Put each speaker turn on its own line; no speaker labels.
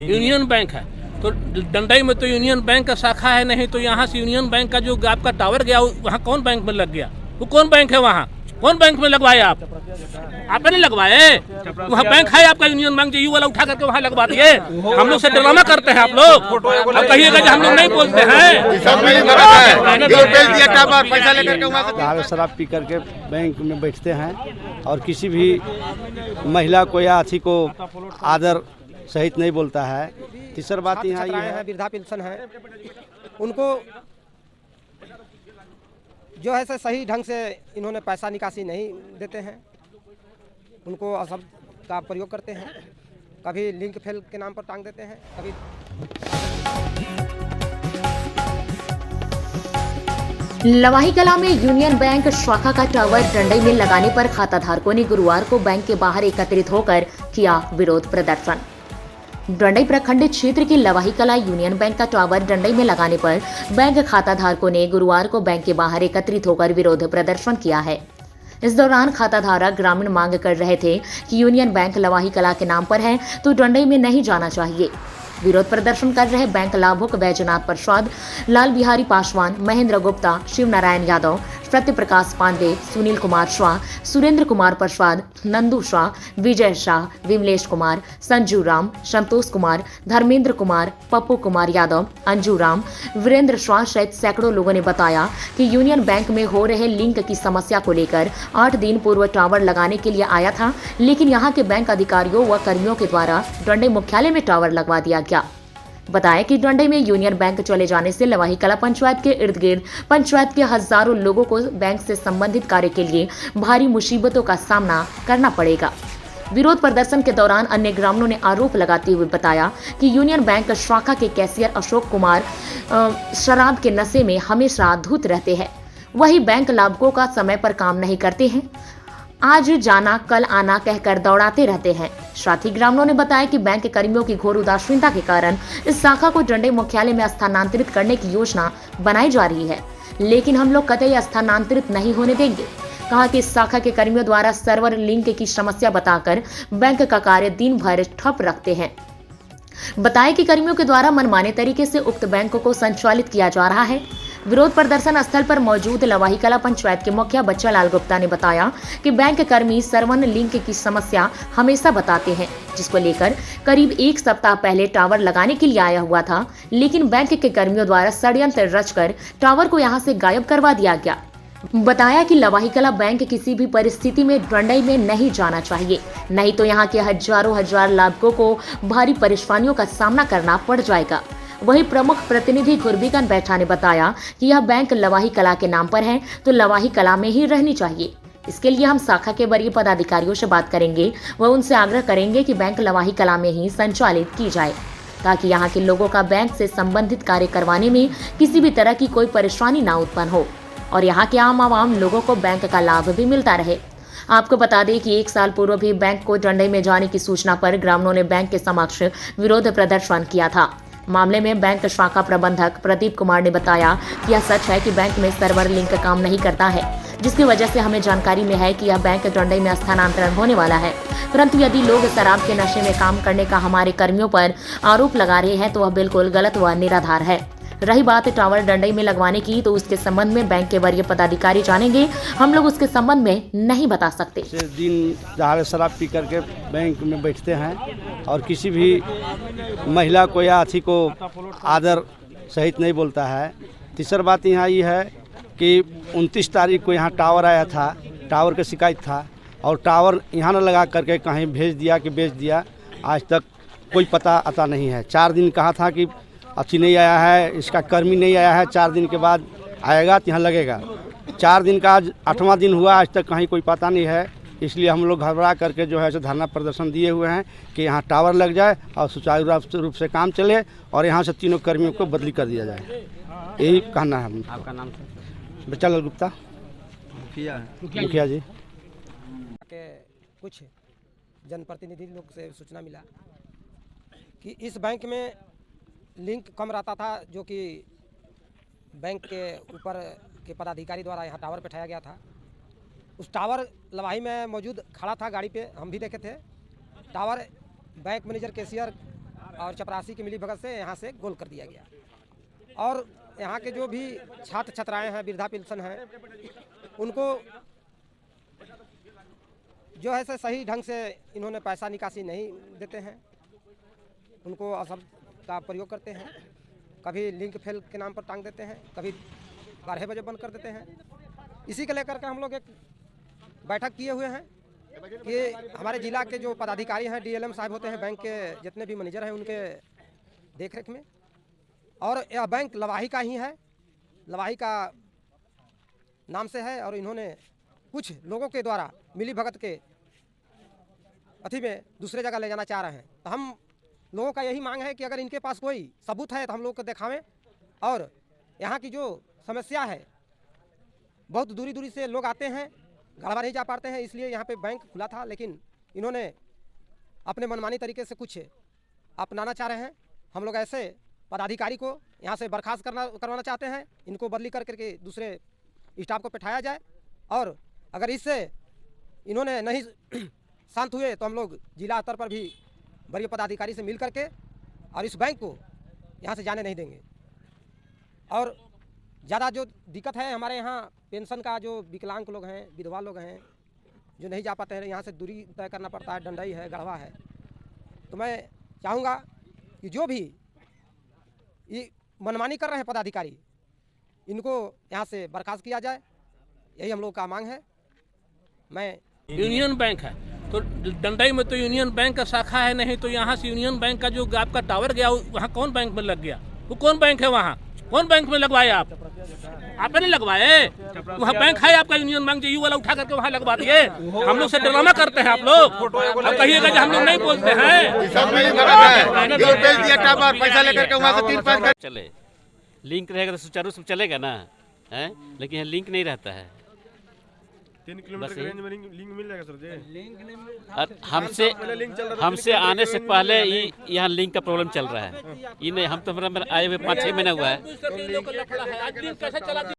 Union bank है तो डंडई में तो यूनियन बैंक का शाखा है नहीं, तो यहाँ से यूनियन बैंक का जो आपका टावर गया वहाँ कौन बैंक में लग गया? वो कौन बैंक है? वहाँ कौन बैंक में लगवाए आप? आपने नहीं लगवाए? वहाँ बैंक है आपका यूनियन बैंक, जो यू वाला उठा करके वहाँ लगवा दिए। हम लोग से ड्रामा करते हैं आप लोग। अब कहिएगा कि हम लोग नहीं बोलते हैं।
दारू शराब पी करके बैंक में बैठते हैं और किसी भी महिला को या अथी को आदर सहित नहीं बोलता है। तीसरी बात यहाँ ये है,
वृद्धा पेंशन है, उनको जो है सही ढंग से इन्होंने पैसा निकासी नहीं देते हैं, उनको अशब्द का प्रयोग करते हैं, कभी लिंक फेल के नाम पर टांग देते हैं, कभी
लवाही कला में यूनियन बैंक शाखा का टावर डंडई में लगाने पर खाता धारकों ने गुरुवार को बैंक के बाहर एकत्रित होकर किया विरोध प्रदर्शन। डंडई प्रखंड क्षेत्र के लवाही कला यूनियन बैंक का टावर डंडई में लगाने पर बैंक खाता धारकों ने गुरुवार को बैंक के बाहर एकत्रित होकर विरोध प्रदर्शन किया है। इस दौरान खाता धारक ग्रामीण मांग कर रहे थे कि यूनियन बैंक लवाही कला के नाम पर है तो डंडई में नहीं जाना चाहिए। विरोध प्रदर्शन कर रहे बैंक लाभुक बैजनाथ प्रसाद, लाल बिहारी पासवान, महेंद्र गुप्ता, शिव नारायण यादव, सत्य प्रकाश पांडे, सुनील कुमार शाह, सुरेंद्र कुमार प्रसाद, नंदू शाह, विजय शाह, विमलेश कुमार, संजू राम, संतोष कुमार, धर्मेंद्र कुमार, पप्पू कुमार यादव, अंजू राम, वीरेंद्र शाह सहित सैकड़ों लोगों ने बताया कि यूनियन बैंक में हो रहे लिंक की समस्या को लेकर 8 दिन पूर्व टावर लगाने के लिए आया था, लेकिन यहां के बैंक अधिकारियों व कर्मियों के द्वारा डंडई मुख्यालय में टावर लगवा दिया गया। बताया कि डंडई में यूनियन बैंक चले जाने से लवाही कला पंचायत के इर्द गिर्द पंचायत के हजारों लोगों को बैंक से संबंधित कार्य के लिए भारी मुसीबतों का सामना करना पड़ेगा। विरोध प्रदर्शन के दौरान अन्य ग्रामीणों ने आरोप लगाते हुए बताया कि यूनियन बैंक शाखा के कैशियर अशोक कुमार शराब के नशे में हमेशा धुत रहते हैं, वही बैंक लाभुकों का समय पर काम नहीं करते हैं, आज जाना कल आना कहकर दौड़ाते रहते हैं। साथ ही ग्रामीणों ने बताया कि बैंक के कर्मियों की घोर उदासीनता के कारण इस शाखा को डंडई मुख्यालय में स्थानांतरित करने की योजना बनाई जा रही है, लेकिन हम लोग कतई स्थानांतरित नहीं होने देंगे। कहा कि इस शाखा के कर्मियों द्वारा सर्वर लिंक की समस्या बताकर बैंक का कार्य दिन भर ठप रखते हैं। बताया कि कर्मियों के द्वारा मनमाने तरीके से उक्त बैंक को संचालित किया जा रहा है। विरोध प्रदर्शन स्थल पर मौजूद लवाही कला पंचायत के मुखिया बच्चा लाल गुप्ता ने बताया कि बैंक कर्मी सर्वर लिंक की समस्या हमेशा बताते हैं, जिसको लेकर करीब 1 सप्ताह पहले टावर लगाने के लिए आया हुआ था, लेकिन बैंक के कर्मियों द्वारा षड्यंत्र रचकर टावर को यहां से गायब करवा दिया गया। बताया कि लवाही कला बैंक किसी भी परिस्थिति में डंडई में नहीं जाना चाहिए, नहीं तो यहाँ के हजार लाभुकों को भारी परेशानियों का सामना करना पड़ जाएगा। वही प्रमुख प्रतिनिधि गुरबीकन बैठा ने बताया कि यह बैंक लवाही कला के नाम पर है तो लवाही कला में ही रहनी चाहिए। इसके लिए हम शाखा के वरीय पदाधिकारियों से बात करेंगे व उनसे आग्रह करेंगे कि बैंक लवाही कला में ही संचालित की जाए, ताकि यहाँ के लोगों का बैंक से संबंधित कार्य करवाने में किसी भी तरह की कोई परेशानी ना उत्पन्न हो और यहाँ के आम लोगों को बैंक का लाभ भी मिलता रहे। आपको बता दें कि 1 साल पूर्व भी बैंक को डंडई में जाने की सूचना पर ग्रामीणों ने बैंक के समक्ष विरोध प्रदर्शन किया था। मामले में बैंक शाखा प्रबंधक प्रदीप कुमार ने बताया कि यह सच है कि बैंक में सर्वर लिंक काम नहीं करता है, जिसकी वजह से हमें जानकारी में है कि यह बैंक डंडई में स्थानांतरण होने वाला है, परंतु यदि लोग शराब के नशे में काम करने का हमारे कर्मियों पर आरोप लगा रहे हैं तो वह बिल्कुल गलत व निराधार है। रही बात टावर डंडई में लगवाने की, तो उसके संबंध में बैंक के वरीय पदाधिकारी जानेंगे, हम लोग उसके संबंध में नहीं बता सकते।
दिन दहाड़े शराब पी करके बैंक में बैठते हैं और किसी भी महिला को या अथी को आदर सहित नहीं बोलता है। तीसरी बात यहाँ ये है कि 29 तारीख को यहाँ टावर आया था, टावर का शिकायत था और टावर यहाँ न लगा करके कहीं भेज दिया कि बेच दिया, आज तक कोई पता आता नहीं है। 4 दिन कहा था कि अच्छी नहीं आया है, इसका कर्मी नहीं आया है, 4 दिन के बाद आएगा तो यहाँ लगेगा। 4 दिन का आज 8वां दिन हुआ, आज तक कहीं कोई पता नहीं है। इसलिए हम लोग घबरा करके जो है धरना प्रदर्शन दिए हुए हैं कि यहाँ टावर लग जाए और सुचारू रूप से काम चले और यहाँ से तीनों कर्मियों को बदली कर दिया जाए, यही कहना है।
आपका नाम?
बच्चा लाल गुप्ता, मुखिया जी।
के कुछ जनप्रतिनिधि लोग से सूचना मिला कि इस बैंक में लिंक कम रहता था, जो कि बैंक के ऊपर के पदाधिकारी द्वारा यहाँ टावर बैठाया गया था। उस टावर लवाही में मौजूद खड़ा था, गाड़ी पे हम भी देखे थे। टावर बैंक मैनेजर कैशियर और चपरासी की मिलीभगत से यहाँ से गोल कर दिया गया। और यहाँ के जो भी छात्र छात्राएं हैं, वृद्धा पेंशन है, उनको जो है सही ढंग से इन्होंने पैसा निकासी नहीं देते हैं, उनको अशब्द का प्रयोग करते हैं। कभी लिंक फेल के नाम पर टांग देते हैं, कभी 12 बजे बंद कर देते हैं। इसी को लेकर के हम लोग एक बैठक किए हुए हैं कि हमारे जिला के जो पदाधिकारी हैं, डीएलएम साहब होते हैं, बैंक के जितने भी मैनेजर हैं, उनके देखरेख में। और यह बैंक लवाही का ही है, लवाही का नाम से है। और इन्होंने कुछ लोगों के द्वारा मिली भगत के अथी में दूसरे जगह ले जाना चाह रहे हैं। तो हम लोगों का यही मांग है कि अगर इनके पास कोई सबूत है तो हम लोग को दिखावें। और यहाँ की जो समस्या है, बहुत दूरी दूरी से लोग आते हैं, गढ़वा नहीं जा पाते हैं, इसलिए यहाँ पे बैंक खुला था, लेकिन इन्होंने अपने मनमानी तरीके से कुछ अपनाना चाह रहे हैं। हम लोग ऐसे पदाधिकारी को यहाँ से बर्खास्त करवाना चाहते हैं। इनको बदली करके दूसरे स्टाफ को बैठाया जाए। और अगर इससे इन्होंने नहीं शांत हुए तो हम लोग जिला स्तर पर भी वरीय पदाधिकारी से मिल करके और इस बैंक को यहाँ से जाने नहीं देंगे। और ज़्यादा जो दिक्कत है हमारे यहाँ पेंशन का, जो विकलांग लोग हैं, विधवा लोग हैं, जो नहीं जा पाते हैं, यहाँ से दूरी तय करना पड़ता है, डंडई है, गढ़वा है। तो मैं चाहूँगा कि जो भी ये मनमानी कर रहे हैं पदाधिकारी, इनको यहाँ से बर्खास्त किया जाए, यही हम लोग का मांग है। मैं
यूनियन बैंक है तो डंडई में तो यूनियन बैंक का शाखा है नहीं, तो यहाँ से यूनियन बैंक का जो आपका टावर गया वहाँ कौन बैंक में लग गया? वो कौन बैंक है वहाँ? कौन बैंक में लगवाए आप? आपने नहीं लगवाए? वहाँ बैंक है आपका यूनियन बैंक, जो यू वाला उठा करके वहाँ लगवा दिए। हम लोग से ड्रामा करते हैं आप लोग। अब कहिएगा कि हम लोग नहीं बोलते हैं।
पैसा लेकर के वहाँ से 3-5 चले, लिंक रहेगा तो सुचारू रूप से चलेगा ना, है? लेकिन लिंक नहीं रहता है।
3 किलोमीटर के रेंज में लिंक मिल जाएगा सर जी।
हमसे आने से पहले यहाँ लिंक का प्रॉब्लम चल रहा है। ये नहीं, हम तो आए हुए 5-6 महीना हुआ है।